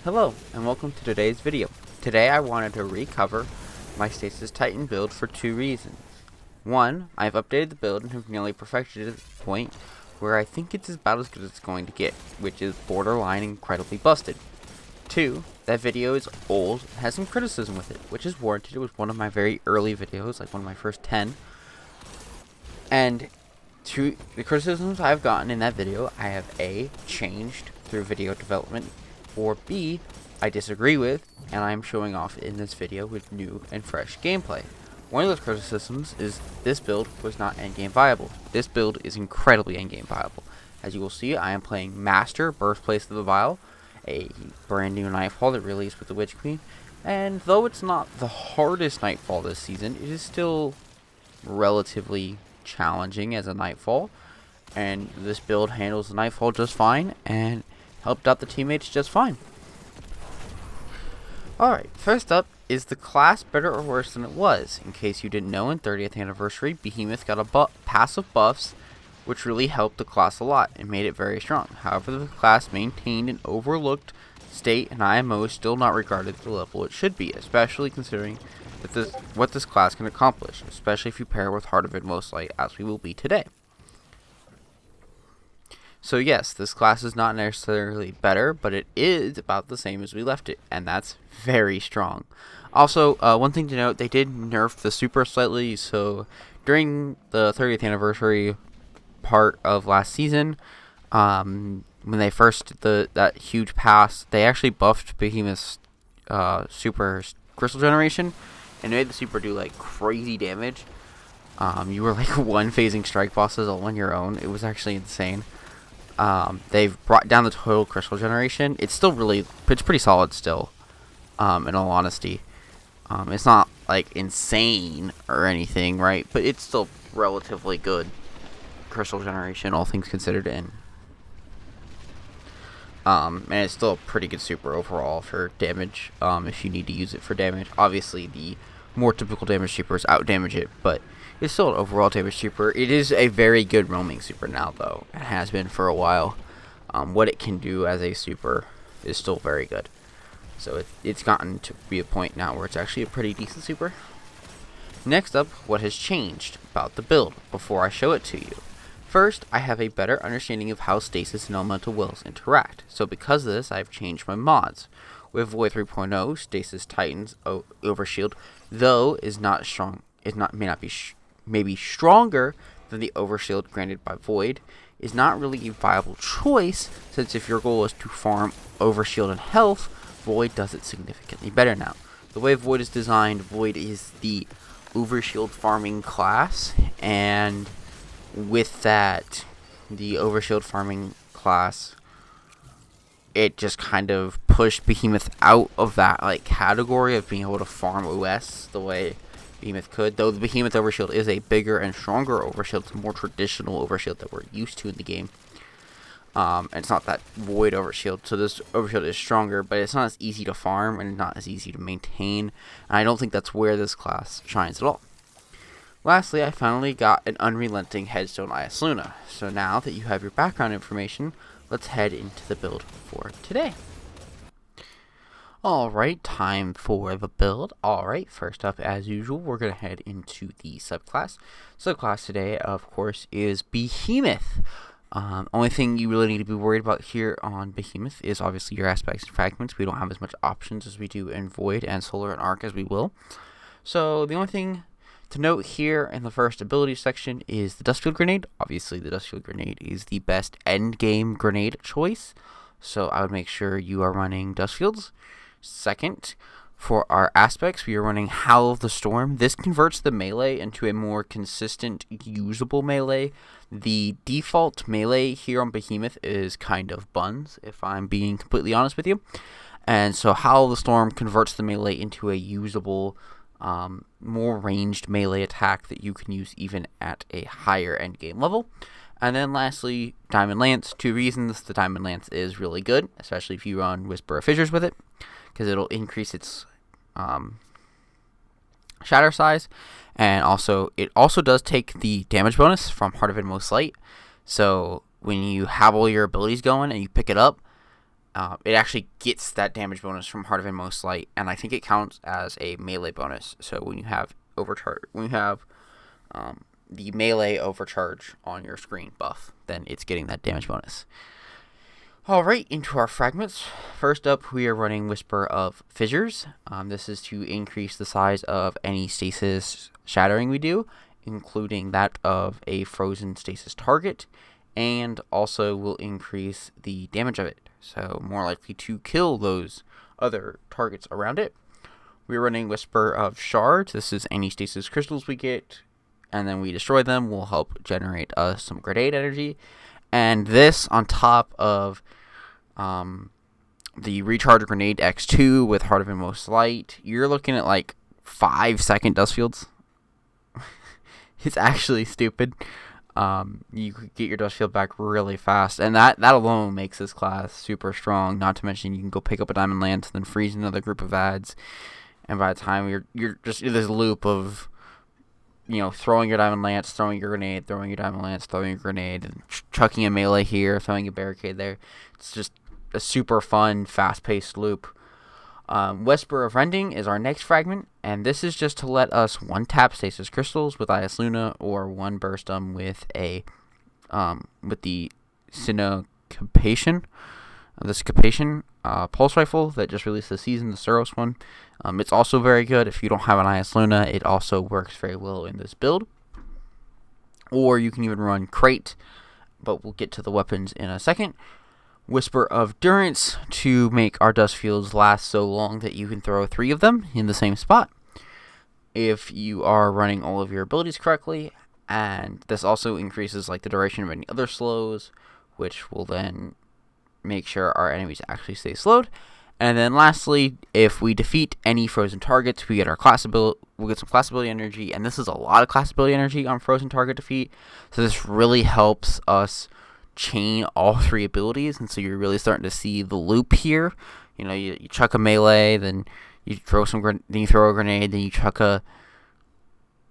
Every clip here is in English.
Hello, and welcome to today's video. Today I wanted to recover my Stasis Titan build for two reasons. One, I've updated the build and have nearly perfected it to the point where I think it's about as good as it's going to get, which is borderline incredibly busted. Two, that video is old and has some criticism with it, which is warranted. It was one of my very early videos, like one of my first 10. And to the criticisms I've gotten in that video, I have A, changed through video development, or B, I disagree with, and I'm showing off in this video with new and fresh gameplay. One of those criticisms is this build was not endgame viable. This build is incredibly endgame viable. As you will see, I am playing Master, Birthplace of the Vile, a brand new Nightfall that released with the Witch Queen, and though it's not the hardest Nightfall this season, it is still relatively challenging as a Nightfall, and this build handles the Nightfall just fine, and helped out the teammates just fine. Alright, first up, is the class better or worse than it was? In case you didn't know, in 30th anniversary, Behemoth got a passive buffs, which really helped the class a lot and made it very strong. However, the class maintained an overlooked state, and IMO is still not regarded at the level it should be, especially considering that what this class can accomplish, especially if you pair with Heart of Inmost Light, as we will be today. So yes, this class is not necessarily better, but it is about the same as we left it, and that's very strong. Also, one thing to note, they did nerf the super slightly, so during the 30th anniversary part of last season, when they first did that huge pass, they actually buffed Behemoth's super crystal generation, and made the super do like crazy damage. You were like one-phasing strike bosses all on your own. It was actually insane. They've brought down the total crystal generation. It's pretty solid still, in all honesty. It's not like insane or anything, right? But it's still relatively good crystal generation, all things considered, and it's still a pretty good super overall for damage, if you need to use it for damage. Obviously, the more typical damage supers out-damage it, but it's still an overall damage super. It is a very good roaming super now, though. It has been for a while. What it can do as a super is still very good. So it's gotten to be a point now where it's actually a pretty decent super. Next up, what has changed about the build before I show it to you. First, I have a better understanding of how Stasis and Elemental Wills interact. So because of this, I've changed my mods. With Void 3.0, Stasis Titan's Overshield, though is not strong, maybe stronger than the Overshield granted by Void, is not really a viable choice, since if your goal is to farm Overshield and health, Void does it significantly better now. The way Void is designed, Void is the Overshield farming class, and with that, the Overshield farming class, it just kind of pushed Behemoth out of that category of being able to farm OS the way Behemoth could, though the Behemoth Overshield is a bigger and stronger Overshield. It's a more traditional Overshield that we're used to in the game. And it's not that Void Overshield, so this Overshield is stronger, but it's not as easy to farm and not as easy to maintain, and I don't think that's where this class shines at all. Lastly, I finally got an unrelenting Headstone IS Luna, so now that you have your background information, let's head into the build for today. Alright, time for the build. Alright, first up, as usual, we're going to head into the subclass. Subclass today, of course, is Behemoth. Only thing you really need to be worried about here on Behemoth is obviously your aspects and fragments. We don't have as much options as we do in Void and Solar and Arc as we will. So the only thing to note here in the first ability section is the Dustfield Grenade. Obviously, the Dustfield Grenade is the best endgame grenade choice, so I would make sure you are running Dustfields. Second, for our aspects, we are running Howl of the Storm. This converts the melee into a more consistent, usable melee. The default melee here on Behemoth is kind of buns, if I'm being completely honest with you. And so Howl of the Storm converts the melee into a usable, more ranged melee attack that you can use even at a higher endgame level. And then lastly, Diamond Lance. Two reasons the Diamond Lance is really good, especially if you run Whisper of Fissures with it, because it'll increase its shatter size, and also it also does take the damage bonus from Heart of Inmost Light. So when you have all your abilities going and you pick it up, it actually gets that damage bonus from Heart of Inmost Light, and I think it counts as a melee bonus. So when you have the melee overcharge on your screen buff, then it's getting that damage bonus. Alright, into our fragments. First up, we are running Whisper of Fissures. This is to increase the size of any stasis shattering we do, including that of a frozen stasis target, and also will increase the damage of it, so more likely to kill those other targets around it. We're running Whisper of Shards. This is any stasis crystals we get, and then we destroy them, will help generate us some grenade energy. And this on top of the Recharge Grenade X2 with Heart of Inmost Light, you're looking at like 5-second dust fields. It's actually stupid. You could get your dust field back really fast, and that alone makes this class super strong. Not to mention you can go pick up a Diamond Lance, then freeze another group of ads, and by the time you're just in this loop of, you know, throwing your Diamond Lance, throwing your grenade, throwing your Diamond Lance, throwing your grenade, and chucking a melee here, throwing a barricade there. It's just a super fun, fast-paced loop. Whisper of Rending is our next fragment, and this is just to let us one-tap Stasis Crystals with Ias Luna, or one-burst them with the Syncopation, Pulse Rifle that just released this season, the Suros one. It's also very good if you don't have an Ias Luna. It also works very well in this build. Or you can even run Crate, but we'll get to the weapons in a second. Whisper of Durance to make our dust fields last so long that you can throw 3 of them in the same spot if you are running all of your abilities correctly. And this also increases like the duration of any other slows, which will then make sure our enemies actually stay slowed. And then lastly, if we defeat any frozen targets, we get our class ability. We'll get some class ability energy, and this is a lot of class ability energy on frozen target defeat. So this really helps us chain all 3 abilities, and so you're really starting to see the loop here. You know, you chuck a melee, then you throw then you throw a grenade, then you chuck a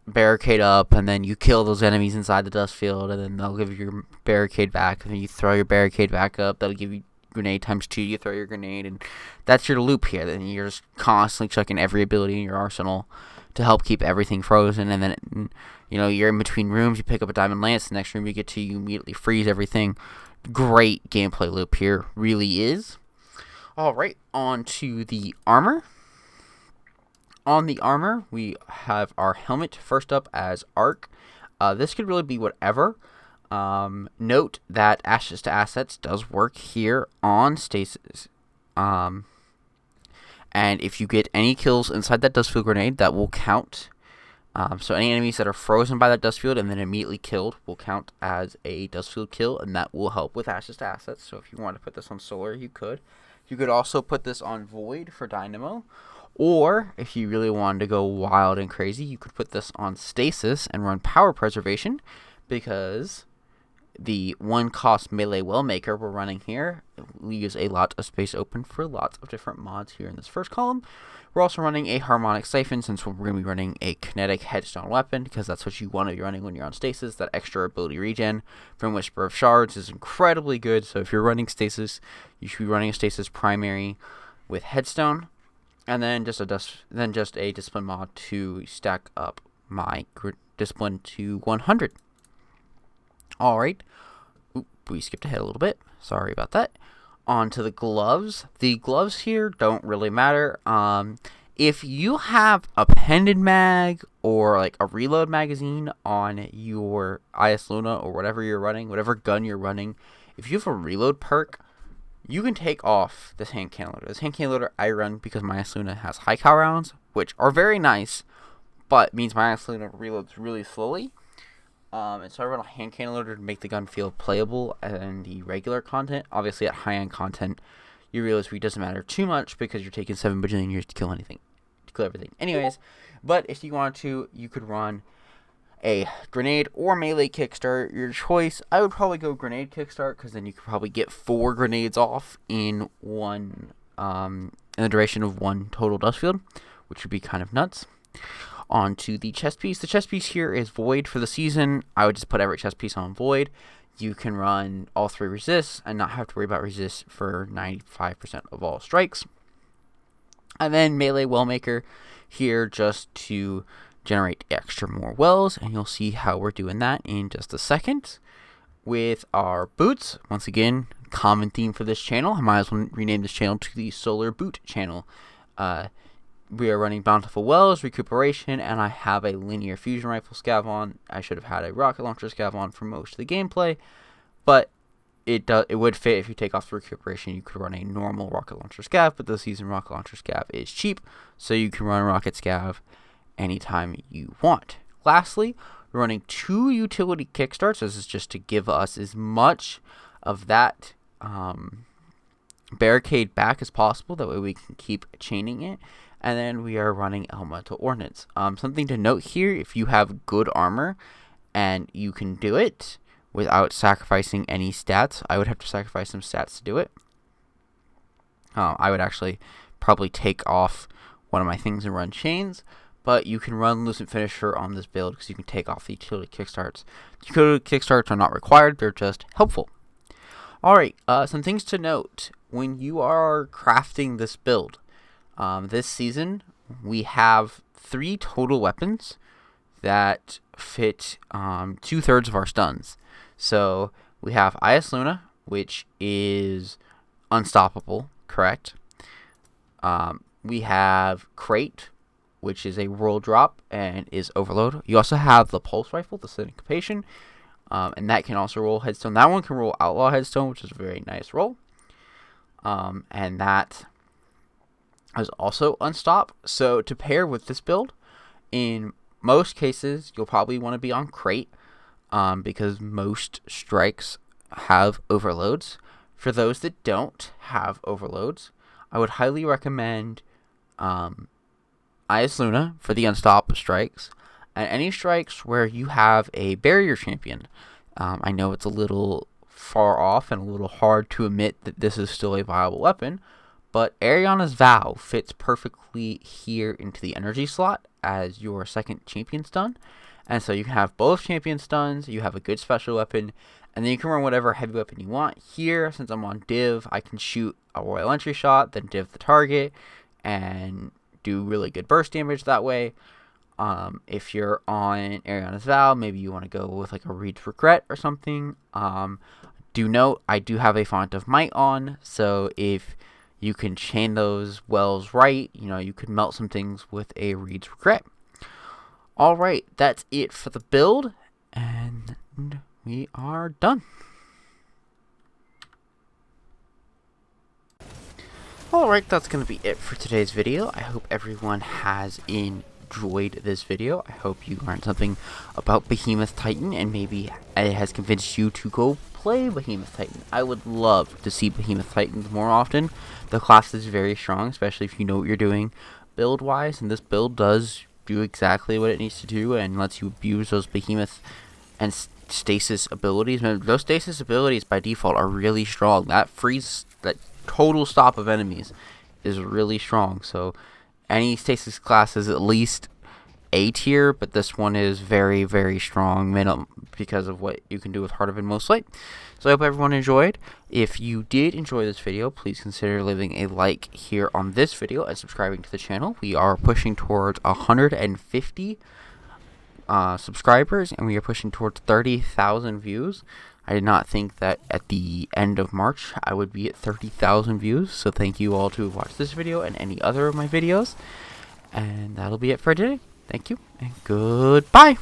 barricade up, and then you kill those enemies inside the dust field, and then they'll give you your barricade back, and then you throw your barricade back up. That'll give you grenade times 2. You throw your grenade, and that's your loop here. Then you're just constantly chucking every ability in your arsenal to help keep everything frozen. And then, you know, you're in between rooms, you pick up a Diamond Lance, the next room you get to, you immediately freeze everything. Great gameplay loop here, really is. Alright, on to the armor. On the armor, we have our helmet first up as Arc. This could really be whatever. Note that Ashes to Assets does work here on Stasis. And if you get any kills inside that dust field grenade, that will count. So any enemies that are frozen by that dust field and then immediately killed will count as a dust field kill, and that will help with Ashes to Assets. So if you want to put this on Solar, you could. You could also put this on Void for Dynamo. Or, if you really wanted to go wild and crazy, you could put this on Stasis and run Power Preservation, because the 1-cost melee Wellmaker we're running here leaves a lot of space open for lots of different mods here in this first column. We're also running a Harmonic Siphon, since we're going to be running a kinetic headstone weapon, because that's what you want to be running when you're on Stasis. That extra ability regen from Whisper of Shards is incredibly good, so if you're running Stasis, you should be running a Stasis primary with headstone, and then just a discipline mod to stack up my discipline to 100. Alright, we skipped ahead a little bit, sorry about that. On to the gloves. The gloves here don't really matter. If you have a pendant mag or like a reload magazine on your Ias Luna or whatever you're running, whatever gun you're running, if you have a reload perk, you can take off this hand cannon loader. This hand cannon loader I run because my Ias Luna has high cal rounds, which are very nice, but means my Ias Luna reloads really slowly. And so I run a hand cannon loader to make the gun feel playable in the regular content. Obviously, at high-end content, you realize it doesn't matter too much because you're taking 7 bajillion years to kill everything. Anyways, but if you want to, you could run a grenade or melee kickstart, your choice. I would probably go grenade kickstart, because then you could probably get 4 grenades off in one, in the duration of one total dust field, which would be kind of nuts. On to the chest piece. The chest piece here is Void for the season. I would just put every chest piece on Void. you can run all 3 resists and not have to worry about resists for 95% of all strikes. And then melee Wellmaker here just to generate extra more wells, and you'll see how we're doing that in just a second. With our boots, once again, common theme for this channel. I might as well rename this channel to the Solar Boot channel. We are running Bountiful Wells, Recuperation, and I have a Linear Fusion Rifle scav on. I should have had a Rocket Launcher scav on for most of the gameplay, but it would fit if you take off the Recuperation. You could run a normal Rocket Launcher scav, but this season Rocket Launcher scav is cheap, so you can run Rocket scav anytime you want. Lastly, we're running 2 utility kickstarts. This is just to give us as much of that barricade back as possible. That way we can keep chaining it. And then we are running Elemental Ordnance. Something to note here, if you have good armor and you can do it without sacrificing any stats, I would have to sacrifice some stats to do it. I would actually probably take off one of my things and run chains, but you can run Lucent Finisher on this build because you can take off the utility kickstarts. Utility kickstarts are not required, they're just helpful. Alright, some things to note when you are crafting this build. This season, we have 3 total weapons that fit 2/3 of our stuns. So we have IS Luna, which is unstoppable, correct? We have Crate, which is a roll drop and is overload. You also have the Pulse Rifle, the Syncopation, and that can also roll Headstone. That one can roll Outlaw Headstone, which is a very nice roll. And that is also unstop. So to pair with this build, in most cases, you'll probably want to be on Crate, because most strikes have overloads. For those that don't have overloads, I would highly recommend IS Luna for the unstop strikes, and any strikes where you have a barrier champion. I know it's a little far off and a little hard to admit that this is still a viable weapon, but Ariana's Vow fits perfectly here into the energy slot as your second champion stun. And so you can have both champion stuns, you have a good special weapon, and then you can run whatever heavy weapon you want. Here, since I'm on div, I can shoot a royal entry shot, then div the target, and do really good burst damage that way. If you're on Ariana's Vow, maybe you want to go with like a Reed's Regret or something. Do note, I do have a Font of Might on, so if you can chain those wells right, you could melt some things with a Reed's Regret. Alright, that's it for the build, and we are done. Alright, that's going to be it for today's video. I hope everyone has enjoyed this video. I hope you learned something about Behemoth Titan, and maybe it has convinced you to go play Behemoth Titan. I would love to see Behemoth Titans more often. The class is very strong, especially if you know what you're doing build-wise, and this build does do exactly what it needs to do and lets you abuse those Behemoth and Stasis abilities. Those Stasis abilities by default are really strong. That total stop of enemies is really strong. So any Stasis class is at least A tier, but this one is very, very strong minimum because of what you can do with Heart of Inmost Light. So I hope everyone enjoyed. If you did enjoy this video, please consider leaving a like here on this video and subscribing to the channel. We are pushing towards 150 subscribers, and we are pushing towards 30,000 views. I did not think that at the end of March I would be at 30,000 views, so thank you all who have watched this video and any other of my videos. And that'll be it for today. Thank you, and goodbye!